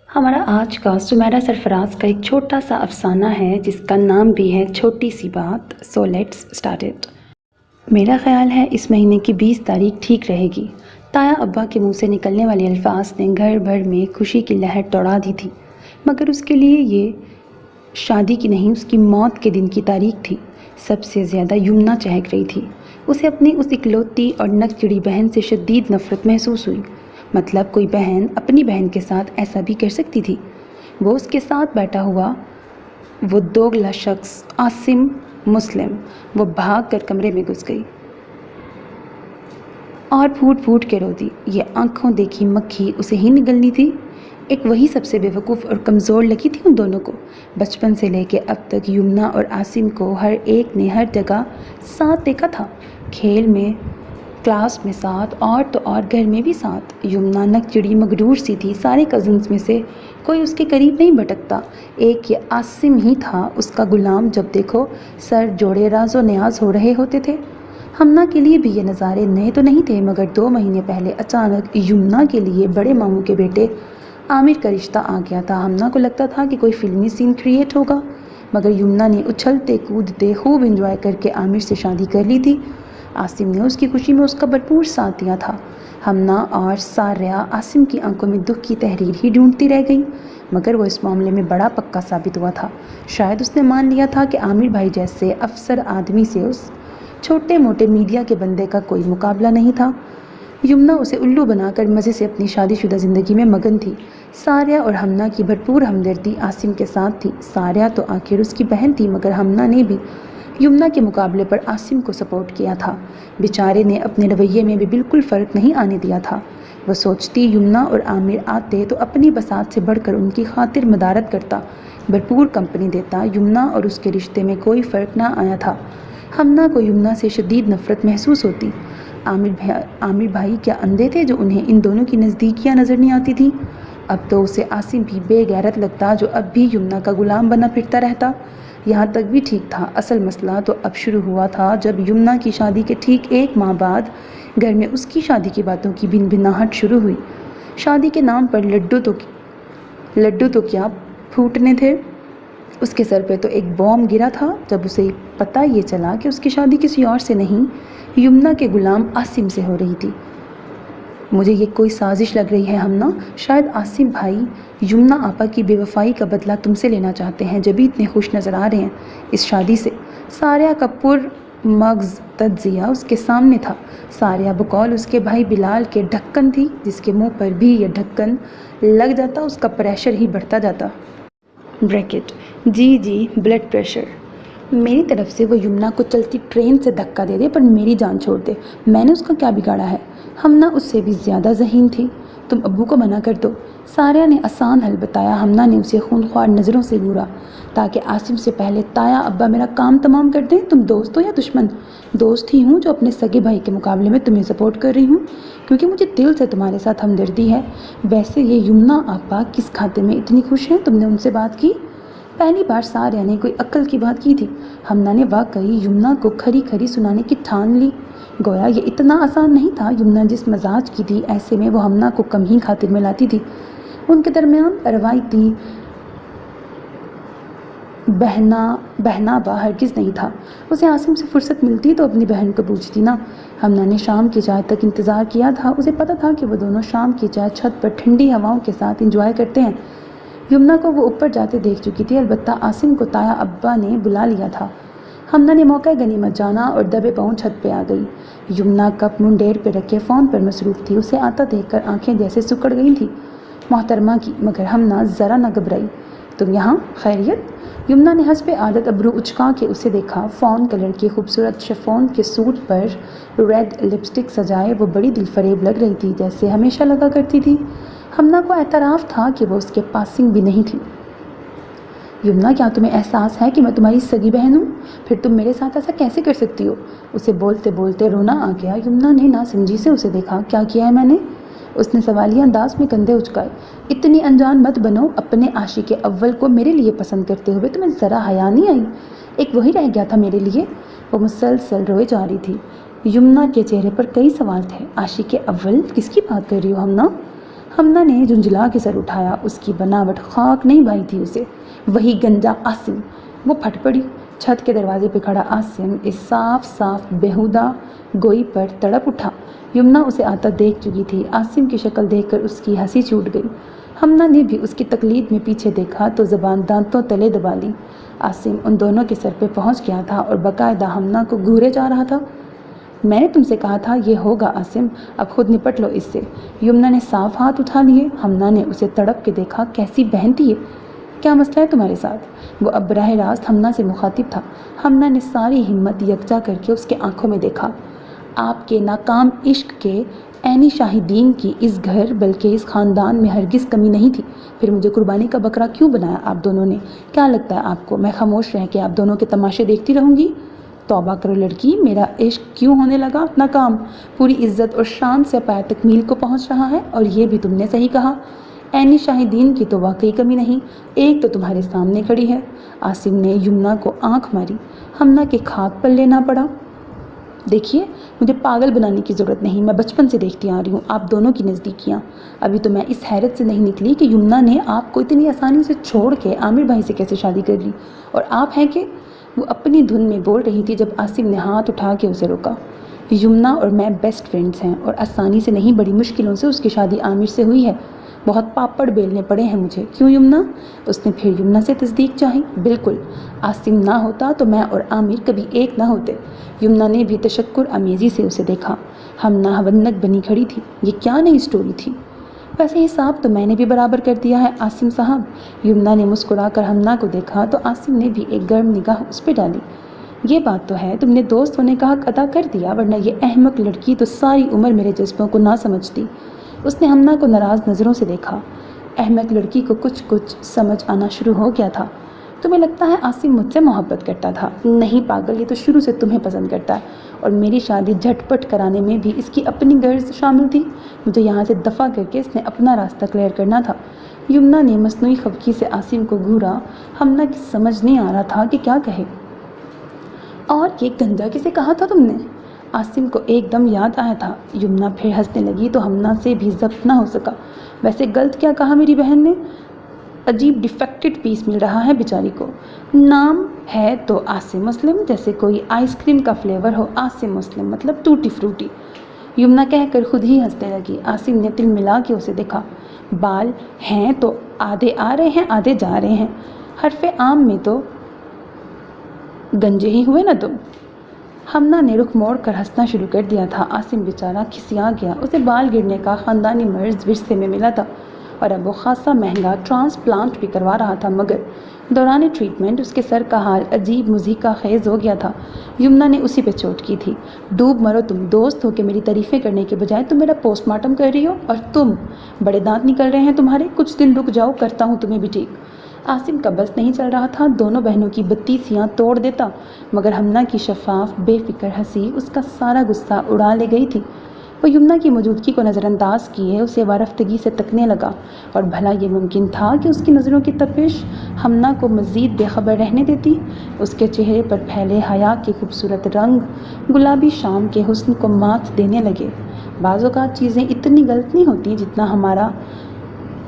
हमारा आज का सुमेरा सरफराज का एक छोटा सा अफसाना है जिसका नाम भी है छोटी सी बात। So let's start it. मेरा ख्याल है इस महीने की 20 तारीख ठीक रहेगी। ताया अब्बा के मुंह से निकलने वाले अल्फाज ने घर भर में खुशी की लहर दौड़ा दी थी, मगर उसके लिए ये शादी की नहीं, उसकी मौत के दिन की तारीख थी। सबसे ज़्यादा यमुना चहक रही थी। उसे अपनी उस इकलौती और नकचिड़ी बहन से शदीद नफ़रत महसूस हुई। मतलब कोई बहन अपनी बहन के साथ ऐसा भी कर सकती थी। वो उसके साथ बैठा हुआ वो दोगला शख्स आसिम मुस्लिम, वो भाग कर कमरे में घुस गई और फूट फूट के रो दी। ये आंखों देखी मक्खी उसे ही निगलनी थी। एक वही सबसे बेवकूफ़ और कमज़ोर लगी थी उन दोनों को। बचपन से लेके अब तक यमुना और आसिम को हर एक ने हर जगह साथ देखा था। खेल में, क्लास में साथ, और तो और घर में भी साथ। यमुना नकचिड़ी मगरूर सी थी। सारे कज़न्स में से कोई उसके करीब नहीं भटकता। एक ये आसिम ही था उसका गुलाम। जब देखो सर जोड़े राजो न्याज हो रहे होते थे। हमना के लिए भी ये नज़ारे नए तो नहीं थे, मगर 2 महीने पहले अचानक यमुना के लिए बड़े मामू के बेटे आमिर का रिश्ता आ गया था। हमना को लगता था कि कोई फिल्मी सीन क्रिएट होगा, मगर यमुना ने उछलते कूदते खूब एंजॉय करके आमिर से शादी कर ली थी। आसिम ने उसकी खुशी में उसका भरपूर साथ दिया था। हमना और सार्या आसिम की आंखों में दुख की तहरीर ही ढूंढती रह गई, मगर वो इस मामले में बड़ा पक्का साबित हुआ था। शायद उसने मान लिया था कि आमिर भाई जैसे अफसर आदमी से उस छोटे मोटे मीडिया के बंदे का कोई मुकाबला नहीं था। यमुना उसे उल्लू बनाकर मज़े से अपनी शादीशुदा ज़िंदगी में मगन थी। सार्या और हमना की भरपूर हमदर्दी आसिम के साथ थी। सार्या तो आखिर उसकी बहन थी, मगर हमना ने भी यमुना के मुकाबले पर आसिम को सपोर्ट किया था। बेचारे ने अपने रवैये में भी बिल्कुल फ़र्क नहीं आने दिया था। वह सोचती यमुना और आमिर आते तो अपनी बसात से बढ़कर उनकी खातिर मदारत करता, भरपूर कंपनी देता। यमुना और उसके रिश्ते में कोई फ़र्क ना आया था। हमना को यमुना से शदीद नफ़रत महसूस होती। आमिर भाई क्या अंधे थे जो उन्हें इन दोनों की नज़दीकियाँ नज़र नहीं आती थी? अब तो उसे आसिम भी बेगैरत लगता, जो अब भी यमुना का गुलाम बना फिरता रहता। यहाँ तक भी ठीक था। असल मसला तो अब शुरू हुआ था जब यमुना की शादी के ठीक 1 माह बाद घर में उसकी शादी की बातों की भिन भिनाहट शुरू हुई। शादी के नाम पर लड्डू तो क्या फूटने थे। उसके सर पे तो एक बॉम्ब गिरा था जब उसे पता ये चला कि उसकी शादी किसी और से नहीं, यमुना के गुलाम आसिम से हो रही थी। मुझे ये कोई साजिश लग रही है हमना। शायद आसिम भाई यमुना आपा की बेवफाई का बदला तुमसे लेना चाहते हैं, जब भी इतने खुश नज़र आ रहे हैं इस शादी से। सार्या का पुर मगज़ तज्जिया उसके सामने था। सार्या बकौल उसके भाई बिलाल के ढक्कन थी। जिसके मुंह पर भी यह ढक्कन लग जाता उसका प्रेशर ही बढ़ता जाता। ब्रैकेट जी ब्लड प्रेशर। मेरी तरफ से वो यमुना को चलती ट्रेन से धक्का दे दे पर मेरी जान छोड़ दे। मैंने उसका क्या बिगाड़ा है? हमना उससे भी ज़्यादा ज़हीन थी। तुम अब्बू को मना कर दो। सार्या ने आसान हल बताया। हमना ने उसे खूनख्वार नज़रों से घूरा, ताकि आसिम से पहले ताया अब्बा मेरा काम तमाम कर दें। तुम दोस्त हो या दुश्मन? दोस्त ही हूँ, जो अपने सगे भाई के मुकाबले में तुम्हें सपोर्ट कर रही हूँ, क्योंकि मुझे दिल से तुम्हारे साथ हमदर्दी है। वैसे ये यमुना आपा किस खाते में इतनी खुश हैं? तुमने उनसे बात की? पहली बार सार्या ने कोई अक्ल की बात की थी। हमना ने वाकई यमुना को खरी खरी सुनाने की ठान ली। गोया ये इतना आसान नहीं था। यमुना जिस मजाज की थी, ऐसे में वो हमना को कम ही खातिर में लाती थी। उनके दरमियान रवायती बहनावा हरगिज़ नहीं था। उसे आसिम से फुर्सत मिलती तो अपनी बहन को पूछती ना। हमना ने शाम की चाय तक इंतज़ार किया था। उसे पता था कि वो दोनों शाम की चाय छत पर ठंडी हवाओं के साथ इंजॉय करते हैं। यमुना को वो ऊपर जाते देख चुकी थी। अलबत्ता आसिम को ताया अब्बा ने बुला लिया था। हमना ने मौका गनीमत जाना और दबे पाँव छत पे आ गई। यमुना कप मुंडेर पे रखे फ़ोन पर मसरूफ़ थी। उसे आता देखकर आंखें जैसे सिकुड़ गई थी मोहतरमा की, मगर हमना ज़रा न घबराई। तुम यहाँ खैरियत? यमुना ने हंस पे आदत अबरू उचका के उसे देखा। फ़ोन कलर के खूबसूरत शिफॉन के सूट पर रेड लिपस्टिक सजाए वो बड़ी दिलफरेब लग रही थी, जैसे हमेशा लगा करती थी। हमना को एतराफ़ था कि वो उसके पासिंग भी नहीं थी। यमुना, क्या तुम्हें एहसास है कि मैं तुम्हारी सगी बहन हूँ? फिर तुम मेरे साथ ऐसा कैसे कर सकती हो? उसे बोलते बोलते रोना आ गया। यमुना ने नासमझी से उसे देखा। क्या किया है मैंने? उसने सवालिया अंदाज में कंधे उचकाए। इतनी अनजान मत बनो। अपने आशिक अव्वल को मेरे लिए पसंद करते हुए तुम्हें ज़रा हया नहीं आई? एक वही रह गया था मेरे लिए। वो मुसलसल रोए जा रही थी। यमुना के चेहरे पर कई सवाल थे। आशिक अव्वल? किसकी बात कर रही हो हमना? हमना ने झुंझला के सर उठाया। उसकी बनावट खाक नहीं भाई थी उसे। वही गंजा आसिम। वो फट पड़ी। छत के दरवाजे पे खड़ा आसिम इस साफ साफ बेहुदा गोई पर तड़प उठा। यमुना उसे आता देख चुकी थी। आसिम की शक्ल देखकर उसकी हंसी छूट गई। हमना ने भी उसकी तकलीद में पीछे देखा तो ज़बान दांतों तले दबा ली। आसिम उन दोनों के सर पे पहुंच गया था और बाकायदा हमना को घूरे जा रहा था। मैंने तुमसे कहा था ये होगा आसिम, अब खुद निपट लो इससे। यमुना ने साफ हाथ उठा लिए। हमना ने उसे तड़प के देखा। कैसी बहन थी ये? क्या मसला है तुम्हारे साथ? वो अब बराह रास्त हमना से मुखातिब था। हमना ने सारी हिम्मत यकजा करके उसके आंखों में देखा। आपके नाकाम इश्क के ऐनी शाहिदीन की इस घर बल्कि इस ख़ानदान में हरगिज़ कमी नहीं थी। फिर मुझे कुर्बानी का बकरा क्यों बनाया आप दोनों ने? क्या लगता है आपको मैं खामोश रह के आप दोनों के तमाशे देखती रहूँगी? तौबा करो लड़की, मेरा इश्क क्यों होने लगा नाकाम? पूरी इज्जत और शान से पाया तकमील को पहुँच रहा है। और ये भी तुमने सही कहा, ऐनी शाहिदीन की तो वाकई कमी नहीं। एक तो तुम्हारे सामने खड़ी है। आसिम ने यमुना को आंख मारी। हमना के खाक पर लेना पड़ा। देखिए, मुझे पागल बनाने की ज़रूरत नहीं। मैं बचपन से देखती आ रही हूँ आप दोनों की नज़दीकियाँ। अभी तो मैं इस हैरत से नहीं निकली कि यमुना ने आपको इतनी आसानी से छोड़ के आमिर भाई से कैसे शादी कर ली। और आप हैं कि? वो अपनी धुन में बोल रही थी जब आसिम ने हाथ उठा के उसे रोका। यमुना और मैं बेस्ट फ्रेंड्स हैं और आसानी से नहीं बड़ी मुश्किलों से उसकी शादी आमिर से हुई है। बहुत पापड़ बेलने पड़े हैं मुझे। क्यों यमुना? उसने फिर यमुना से तस्दीक चाही। बिल्कुल, आसिम ना होता तो मैं और आमिर कभी एक ना होते। यमुना ने भी तशक्कुर अमेज़ी से उसे देखा। हमना हवन्नक बनी खड़ी थी। ये क्या नई स्टोरी थी? वैसे हिसाब तो मैंने भी बराबर कर दिया है आसिम साहब। यमुना ने मुस्कुराकर हमना को देखा तो आसिम ने भी एक गर्म निगाह उस पर डाली। ये बात तो है, तुमने दोस्त होने का हक अदा कर दिया, वरना ये अहमक लड़की तो सारी उम्र मेरे जज्बों को ना समझती। उसने हमना को नाराज़ नज़रों से देखा। अहमक लड़की को कुछ कुछ समझ आना शुरू हो गया था। तुम्हें लगता है आसिम मुझसे मोहब्बत करता था? नहीं पागल, ये तो शुरू से तुम्हें पसंद करता है और मेरी शादी झटपट कराने में भी इसकी अपनी गर्ज शामिल थी। मुझे यहाँ से दफ़ा करके इसने अपना रास्ता क्लियर करना था। यमुना ने मसनूई खफकी से आसिम को घूरा। हमना की समझ नहीं आ रहा था कि क्या कहे। और ये गंजा किसे कहा था तुमने? आसिम को एकदम याद आया था। यमुना फिर हंसने लगी तो हमना से भी ज़ब्त ना हो सका। वैसे गलत क्या कहा मेरी बहन ने? अजीब डिफेक्टेड पीस मिल रहा है बेचारी को। नाम है तो आसिम मुस्लिम, जैसे कोई आइसक्रीम का फ्लेवर हो आसिम मुस्लिम, मतलब टूटी फ्रूटी। यमुना कहकर खुद ही हंसने लगी। आसिम ने तिल मिला के उसे देखा। बाल हैं तो आधे आ रहे हैं आधे जा रहे हैं। हरफे आम में तो गंजे ही हुए ना तुम। हमना ने रुख मोड़ कर हंसना शुरू कर दिया था। आसिम बेचारा खिसिया गया। उसे बाल गिरने का ख़ानदानी मर्ज विरसे में मिला था और अब वो खासा महंगा ट्रांसप्लांट भी करवा रहा था, मगर दौरान ट्रीटमेंट उसके सर का हाल अजीब मुज़ीका खेज़ हो गया था। यमुना ने उसी पे चोट की थी। डूब मरो तुम, दोस्त हो के मेरी तारीफ़ें करने के बजाय तुम मेरा पोस्टमार्टम कर रही हो। और तुम, बड़े दांत निकल रहे हैं तुम्हारे, कुछ दिन रुक जाओ, करता हूँ तुम्हें भी ठीक। आसिम का बस नहीं चल रहा था। दोनों बहनों की बत्तीसियाँ तोड़ देता, मगर हमना की शफाफ बेफिक्र हंसी उसका सारा गुस्सा उड़ा ले गई थी। वो यमुना की मौजूदगी को नज़रअंदाज किए उसे वारफ्तगी से तकने लगा और भला ये मुमकिन था कि उसकी नज़रों की तपिश हमना को मज़ीद बेखबर रहने देती। उसके चेहरे पर फैले हया के खूबसूरत रंग गुलाबी शाम के हुस्न को मात देने लगे। बाज़ औक़ात चीज़ें इतनी गलत नहीं होती जितना हमारा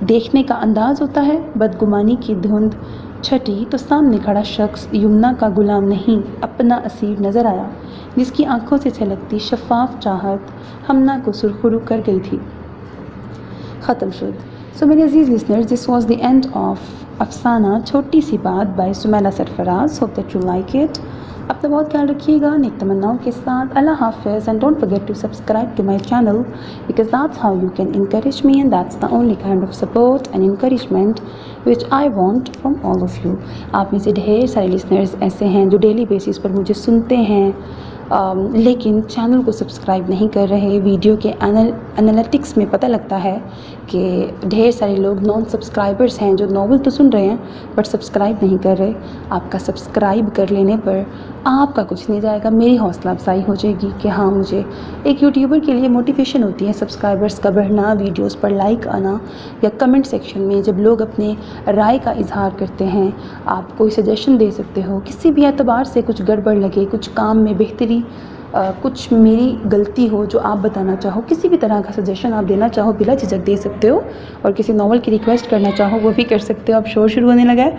देखने का अंदाज़ होता है। बदगुमानी की धुंध छटी तो सामने खड़ा शख्स यमुना का गुलाम नहीं अपना असीर नज़र आया, जिसकी आंखों से छलकती शफाफ चाहत हमना को सुरखरू कर गई थी। ख़त्म शुद। सो मेरे अजीज़ listeners, this was the end of अफसाना छोटी सी बात by Sumaila Sarfraz. Hope that you like it. अपना बहुत ख्याल रखिएगा नेक तमन्नाओं के साथ। अल्लाह हाफ़िज़ and don't forget to subscribe to my channel because that's how you can encourage me and that's the only kind of support and encouragement which I want from all of you। आप में से ढेर सारे listeners ऐसे हैं जो daily basis पर मुझे सुनते हैं लेकिन चैनल को सब्सक्राइब नहीं कर रहे। वीडियो के एनालिटिक्स में पता लगता है कि ढेर सारे लोग नॉन सब्सक्राइबर्स हैं जो नॉवल तो सुन रहे हैं बट सब्सक्राइब नहीं कर रहे। आपका सब्सक्राइब कर लेने पर आपका कुछ नहीं जाएगा, मेरी हौसला अफजाई हो जाएगी कि हाँ, मुझे एक यूट्यूबर के लिए मोटिवेशन होती है सब्सक्राइबर्स का बढ़ना, वीडियोस पर लाइक आना या कमेंट सेक्शन में जब लोग अपने राय का इजहार करते हैं। आप कोई सजेशन दे सकते हो, किसी भी एतबार से कुछ गड़बड़ लगे, कुछ काम में बेहतरी کچھ میری غلطی ہو جو آپ بتانا چاہو، کسی بھی طرح کا سجیشن آپ دینا چاہو بلا جھجک دے سکتے ہو، اور کسی ناول کی ریکویسٹ کرنا چاہو وہ بھی کر سکتے ہو۔ اب شو شروع ہونے لگا ہے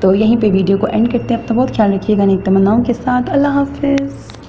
تو یہیں پہ ویڈیو کو اینڈ کرتے ہیں۔ اپنا بہت خیال رکھیے گا نیک تمناؤں کے ساتھ۔ اللہ حافظ۔